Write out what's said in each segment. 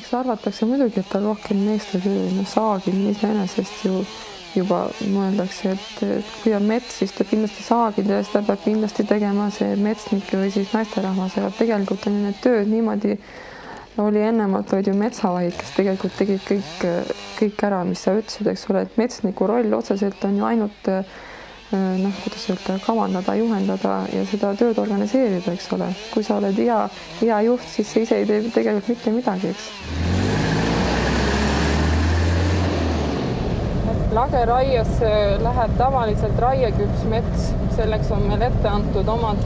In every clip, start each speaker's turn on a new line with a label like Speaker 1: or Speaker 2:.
Speaker 1: eks arvatakse muidugi, et ta rohkem meeste töö, saagimine iseenesest ju juba mõeldakse, et kui on mets, siis ta kindlasti saagida ja seda peab kindlasti tegema see metsnik või siis naisterahvas, aga tegelikult on ju need tööd niimoodi, oli ennemalt olid ju metsavahid, kes tegelikult tegid kõik ära, mis sa ütlesid, eks ole, et metsniku roll otseselt on ju ainult kuidas öelda, kavandada, juhendada ja seda tööd organiseerida, eks ole. Kui sa oled hea juht, siis sa ise ei tee tegelikult mitte midagi, eks. Lageraiesse läheb tavaliselt raieküps mets, selleks on meil ette antud omad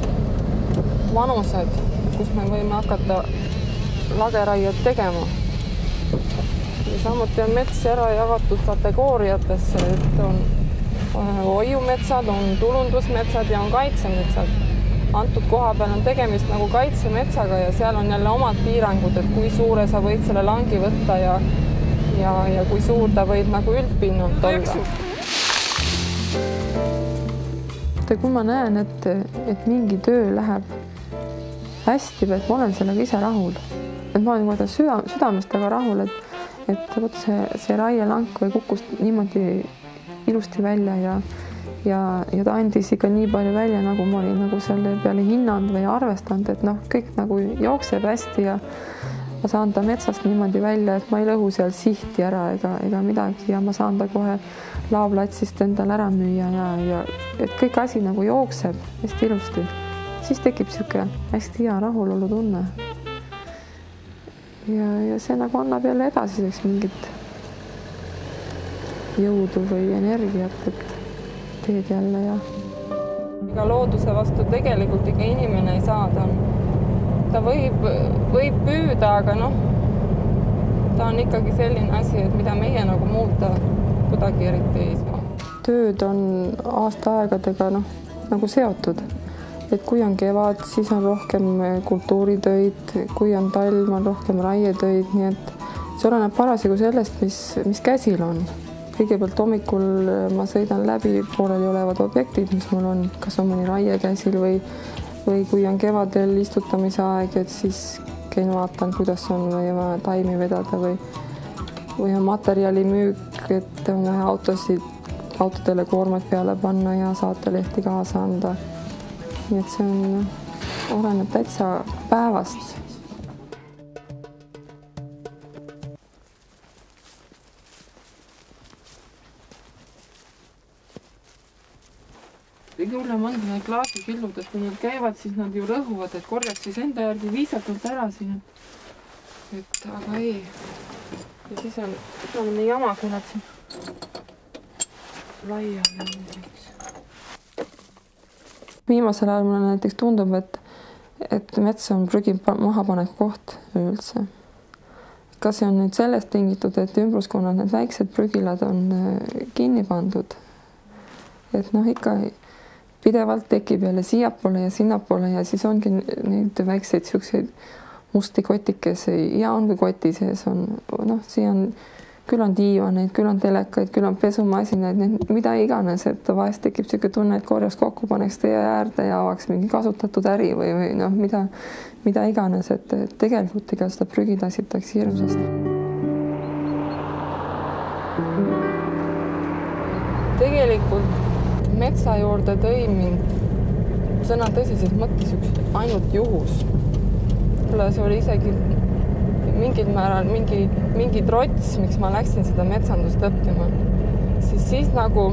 Speaker 1: vanused, kus me võime hakata lageraiet tegema. Ja samuti on mets ära jagatud kategooriatesse, et on hoiumetsad, on tulundusmetsad ja on kaitsemetsad. Antud koha peal on tegemist nagu kaitsemetsaga ja seal on jälle omad piirangud, et kui suure sa võid selle langi võtta ja kui suur ta võib nagu üldpinnalt olla. Kui ma näen, et mingi töö läheb hästi, et ma olen sellega ise rahul. Et ma olen südamest väga rahul, et võt see raielank või kukkus niimoodi ilusti välja ja ta andis ikka nii palju välja, nagu ma olin nagu selle peale hinnanud või arvestanud, et kõik nagu jookseb hästi ja ma saan ta metsast niimoodi välja, et ma ei lõhu seal sihti ära ega midagi ja ma saan ta kohe laoplatsist endale ära müüa ja et kõik asi nagu jookseb hästi ilusti. Siis tekib sihuke hästi hea rahulolu tunne. Ja see nagu annab jälle edasiseks mingit jõudu või energiat, et teed jälle ja. Ega looduse vastu tegelikult ikka inimene ei saa, ta võib püüda, aga ta on ikkagi selline asi, et mida meie nagu muuta kuidagi eriti ei saa. Tööd on aastaaegadega nagu seotud, et kui on kevad, siis on rohkem kultuuritöid, kui on talv, on rohkem raietöid, nii et see oleneb parasjagu sellest, mis käsil on. Kõigepealt hommikul ma sõidan läbi pooleli olevad objektid, mis mul on, kas on mõni raie käsil või kui on kevadel istutamise aeg, et siis käin vaatan, kuidas on või taimi vedada või on materjali müük, et on vaja autodele koormat peale panna ja saatelehti kaasa anda. Nii et see oleneb täitsa päevast. Kõige hullem on need klaasikillud, et kui nad käivad, siis nad ju lõhuvad, et korjaks siis enda järgi viisakalt ära siin. Et aga ei. Ja siis on nii jama, kui nad siin laia on. Viimasel ajal mulle näiteks tundub, et mets on prügi mahapanek koht üldse. Kas see on nüüd sellest tingitud, et ümbruskonnad, need väiksed prügilad on kinni pandud? Et ikka pidevalt tekib jälle siiapoole ja sinnapoole ja siis ongi neid väikseid siukseid musti kotikesi ja on kui koti sees on, siin on, küll on diivaneid, küll on telekaid, küll on pesumasinaid, mida iganes, et vahest tekib siuke tunne, et korjaks kokku, paneks tee äärde ja avaks mingi kasutatud äri või mida iganes, et tegelikult ega seda prügi tassitakse hirmsasti. Tegelikult metsa juurde tõi mind sõna tõsiselt mõttes üks ainult juhus. See oli isegi mingil määral mingi trots, miks ma läksin seda metsandust õppima. Siis nagu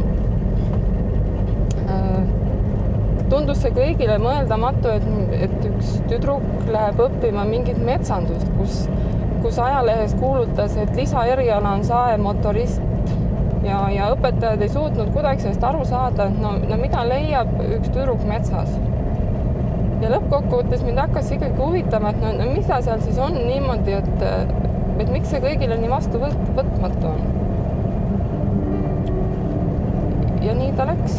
Speaker 1: tundus see kõigile mõeldamatu, et üks tüdruk läheb õppima mingit metsandust, kus ajalehes kuulutas, et lisaeriala on saemotorist. Ja õpetajad ei suutnud kuidagi sellest aru saada, et mida leiab üks tüdruk metsas. Ja lõppkokkuvõttes mind hakkas ikkagi huvitama, et mida seal siis on niimoodi, et miks see kõigile nii vastu võtmatu on. Ja nii ta läks.